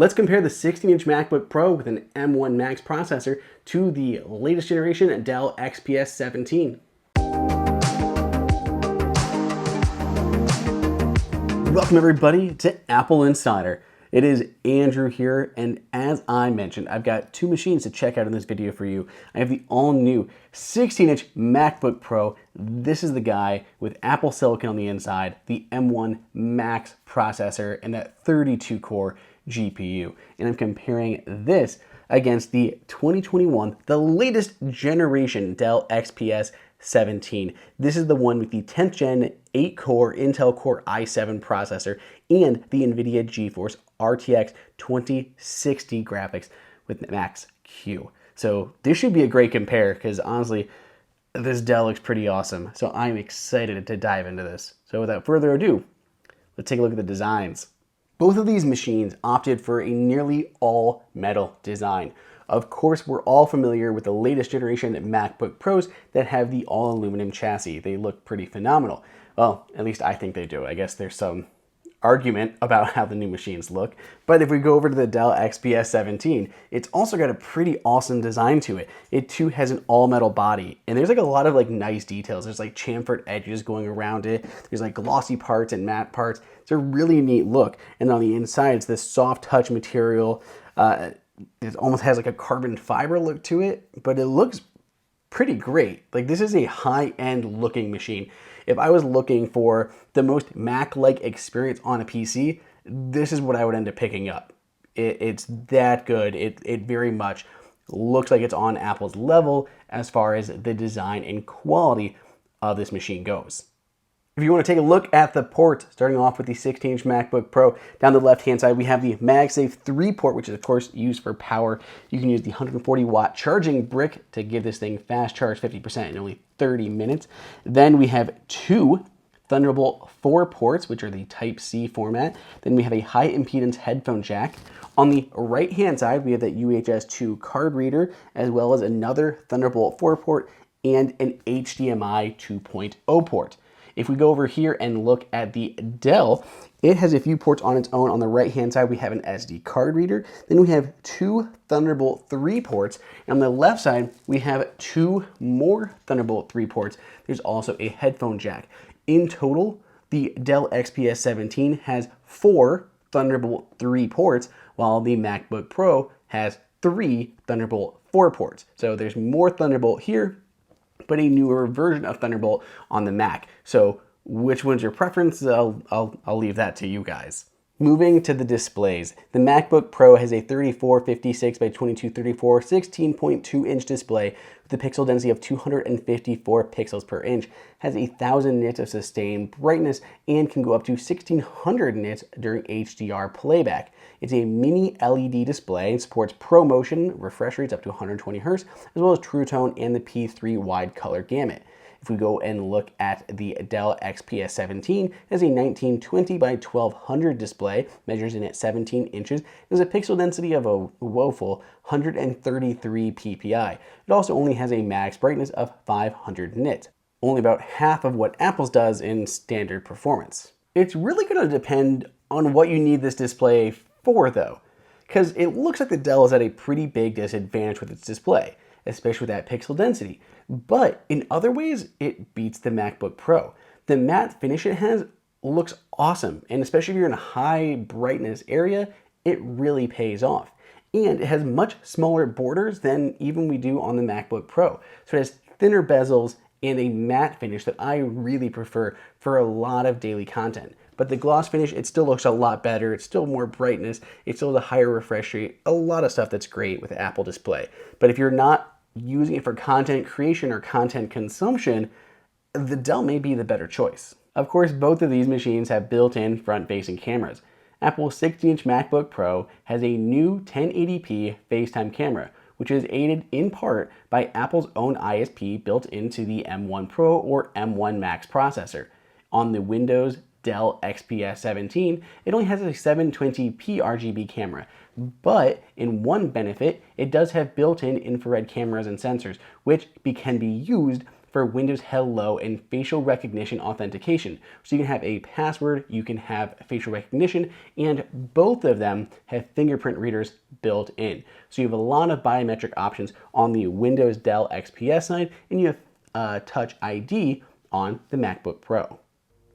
Let's compare the 16-inch MacBook Pro with an M1 Max processor to the latest generation Dell XPS 17. Welcome everybody to Apple Insider. It is Andrew here, and as I mentioned, I've got two machines to check out in this video for you. I have the all-new 16-inch MacBook Pro. This is the guy with Apple Silicon on the inside, the M1 Max processor, and that 32-core GPU. And I'm comparing this against the 2021, the latest generation Dell XPS 17. This is the one with the 10th gen 8-core Intel Core i7 processor and the NVIDIA GeForce RTX 2060 graphics with Max-Q. So this should be a great compare because honestly, this Dell looks pretty awesome. So I'm excited to dive into this. So without further ado, let's take a look at the designs. Both of these machines opted for a nearly all metal design. Of course, we're all familiar with the latest generation MacBook Pros that have the all aluminum chassis. They look pretty phenomenal. Well, at least I think they do. I guess there's some argument about how the new machines look. But if we go over to the Dell XPS 17, it's also got a pretty awesome design to it. It too has an all metal body, and there's like a lot of like nice details. There's like chamfered edges going around it. There's like glossy parts and matte parts. It's a really neat look. And on the inside, it's this soft touch material. It almost has like a carbon fiber look to it, but it looks pretty great. Like this is a high-end looking machine. If I was looking for the most Mac-like experience on a PC, this is what I would end up picking up. It's that good. It very much looks like it's on Apple's level as far as the design and quality of this machine goes. If you want to take a look at the ports, starting off with the 16-inch MacBook Pro, down the left-hand side, we have the MagSafe 3 port, which is, of course, used for power. You can use the 140-watt charging brick to give this thing fast charge 50% in only 30 minutes. Then we have two Thunderbolt 4 ports, which are the Type-C format. Then we have a high-impedance headphone jack. On the right-hand side, we have that UHS 2 card reader, as well as another Thunderbolt 4 port and an HDMI 2.0 port. If we go over here and look at the Dell, it has a few ports on its own. On the right-hand side, we have an SD card reader. Then we have two Thunderbolt 3 ports. And on the left side, we have two more Thunderbolt 3 ports. There's also a headphone jack. In total, the Dell XPS 17 has 4 Thunderbolt 3 ports, while the MacBook Pro has 3 Thunderbolt 4 ports. So there's more Thunderbolt here, but a newer version of Thunderbolt on the Mac. So which one's your preference? I'll leave that to you guys. Moving to the displays, the MacBook Pro has a 3456 by 2234 16.2-inch display with a pixel density of 254 pixels per inch, has 1000 nits of sustained brightness, and can go up to 1600 nits during HDR playback. It's a mini LED display and supports ProMotion refresh rates up to 120 Hz, as well as True Tone and the P3 wide color gamut. If we go and look at the Dell XPS 17, it has a 1920 by 1200 display, measures in at 17 inches, and has a pixel density of a woeful 133 ppi. It also only has a max brightness of 500 nits, only about half of what Apple's does in standard performance. It's really going to depend on what you need this display for though, because it looks like the Dell is at a pretty big disadvantage with its display, especially with that pixel density. But in other ways, it beats the MacBook Pro. The matte finish it has looks awesome, and especially if you're in a high brightness area, it really pays off. And it has much smaller borders than even we do on the MacBook Pro. So it has thinner bezels and a matte finish that I really prefer for a lot of daily content. But the gloss finish, it still looks a lot better. It's still more brightness. It still has a higher refresh rate. A lot of stuff that's great with Apple Display. But if you're not using it for content creation or content consumption, the Dell may be the better choice. Of course, both of these machines have built-in front-facing cameras. Apple's 16-inch MacBook Pro has a new 1080p FaceTime camera, which is aided in part by Apple's own ISP built into the M1 Pro or M1 Max processor. On the Windows Dell XPS 17, it only has a 720p RGB camera, but in one benefit, it does have built-in infrared cameras and sensors, which can be used for Windows Hello and facial recognition authentication. So you can have a password, you can have facial recognition, and both of them have fingerprint readers built in. So you have a lot of biometric options on the Windows Dell XPS side, and you have Touch ID on the MacBook Pro.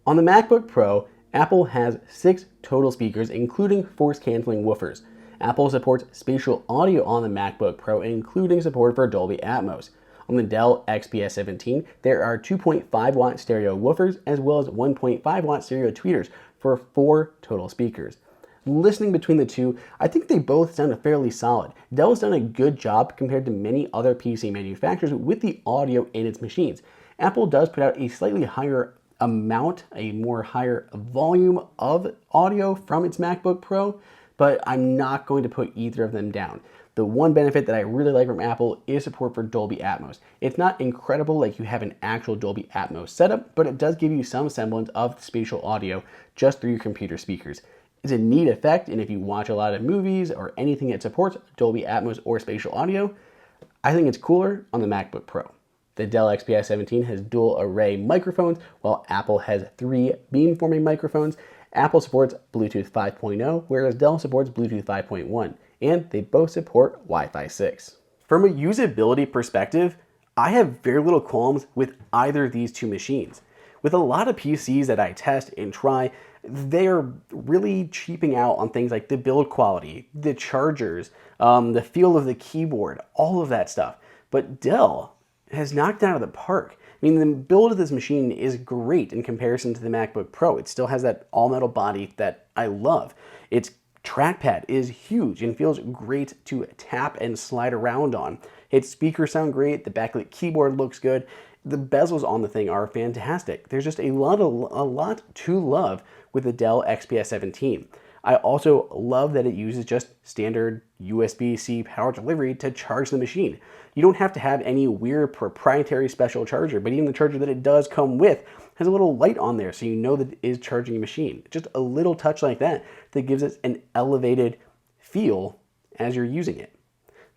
On the MacBook Pro, Apple has 6 total speakers, including force-canceling woofers. Apple supports spatial audio on the MacBook Pro, including support for Dolby Atmos. On the Dell XPS 17, there are 2.5 watt stereo woofers as well as 1.5 watt stereo tweeters for 4 total speakers. Listening between the two, I think they both sound fairly solid. Dell has done a good job compared to many other PC manufacturers with the audio in its machines. Apple does put out a slightly higher amount, a more higher volume of audio from its MacBook Pro, but I'm not going to put either of them down. The one benefit that I really like from Apple is support for Dolby Atmos. It's not incredible like you have an actual Dolby Atmos setup, but it does give you some semblance of spatial audio just through your computer speakers. It's a neat effect, and if you watch a lot of movies or anything that supports Dolby Atmos or spatial audio, I think it's cooler on the MacBook Pro. The Dell XPS 17 has dual array microphones, while Apple has 3 beamforming microphones. Apple supports Bluetooth 5.0, whereas Dell supports Bluetooth 5.1, and they both support Wi-Fi 6. From a usability perspective, I have very little qualms with either of these two machines. With a lot of PCs that I test and try, they're really cheaping out on things like the build quality, the chargers, the feel of the keyboard, all of that stuff. But Dell has knocked it out of the park. I mean, the build of this machine is great in comparison to the MacBook Pro. It still has that all-metal body that I love. Its trackpad is huge and feels great to tap and slide around on. Its speakers sound great, the backlit keyboard looks good, the bezels on the thing are fantastic. There's just a lot to love with the Dell XPS 17. I also love that it uses just standard USB-C power delivery to charge the machine. You don't have to have any weird proprietary special charger, but even the charger that it does come with has a little light on there so you know that it is charging a machine. Just a little touch like that gives it an elevated feel as you're using it.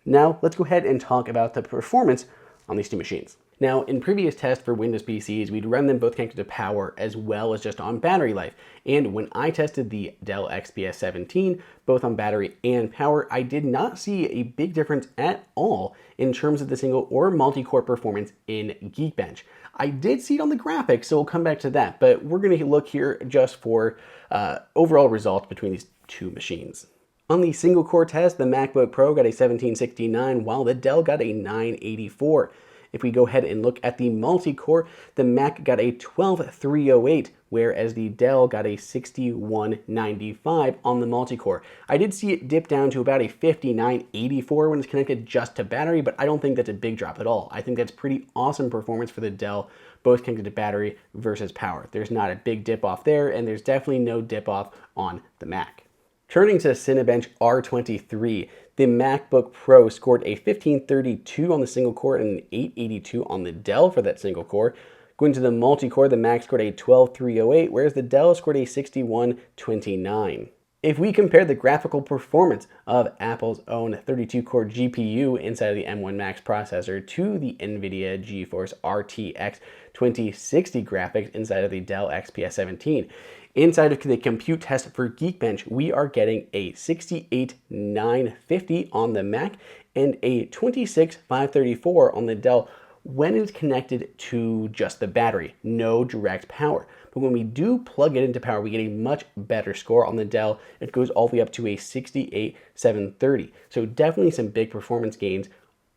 Now let's go ahead and talk about the performance on these two machines. Now, in previous tests for Windows PCs, we'd run them both connected to power as well as just on battery life. And when I tested the Dell XPS 17, both on battery and power, I did not see a big difference at all in terms of the single or multi-core performance in Geekbench. I did see it on the graphics, so we'll come back to that, but we're going to look here just for overall results between these two machines. On the single core test, the MacBook Pro got a 1769, while the Dell got a 984. If we go ahead and look at the multi-core, the Mac got a 12308, whereas the Dell got a 6195 on the multi-core. I did see it dip down to about a 5984 when it's connected just to battery, but I don't think that's a big drop at all. I think that's pretty awesome performance for the Dell, both connected to battery versus power. There's not a big dip off there, and there's definitely no dip off on the Mac. Turning to Cinebench R23, the MacBook Pro scored a 1532 on the single core and an 882 on the Dell for that single core. Going to the multi-core, the Mac scored a 12308, whereas the Dell scored a 6129. If we compare the graphical performance of Apple's own 32-core GPU inside of the M1 Max processor to the NVIDIA GeForce RTX 2060 graphics inside of the Dell XPS 17, inside of the compute test for Geekbench, we are getting a 68950 on the Mac and a 26534 on the Dell when it's connected to just the battery, no direct power. But when we do plug it into power, we get a much better score on the Dell. It goes all the way up to a 68730. So definitely some big performance gains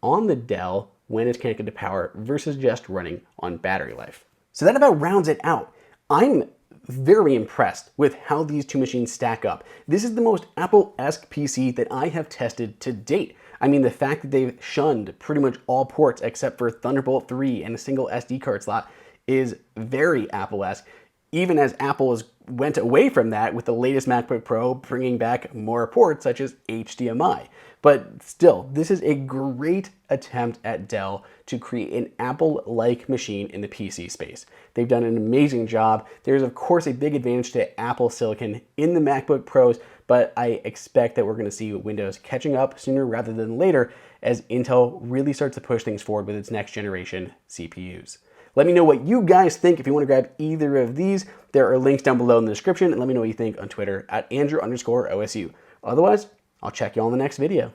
on the Dell when it's connected to power versus just running on battery life. So that about rounds it out. I'm very impressed with how these two machines stack up. This is the most Apple-esque PC that I have tested to date. I mean, the fact that they've shunned pretty much all ports except for Thunderbolt 3 and a single SD card slot is very Apple-esque, even as Apple went away from that with the latest MacBook Pro bringing back more ports such as HDMI. But still, this is a great attempt at Dell to create an Apple-like machine in the PC space. They've done an amazing job. There's of course a big advantage to Apple Silicon in the MacBook Pros, but I expect that we're going to see Windows catching up sooner rather than later as Intel really starts to push things forward with its next generation CPUs. Let me know what you guys think. If you want to grab either of these, there are links down below in the description, and let me know what you think on Twitter at Andrew_OSU. Otherwise, I'll check you all in the next video.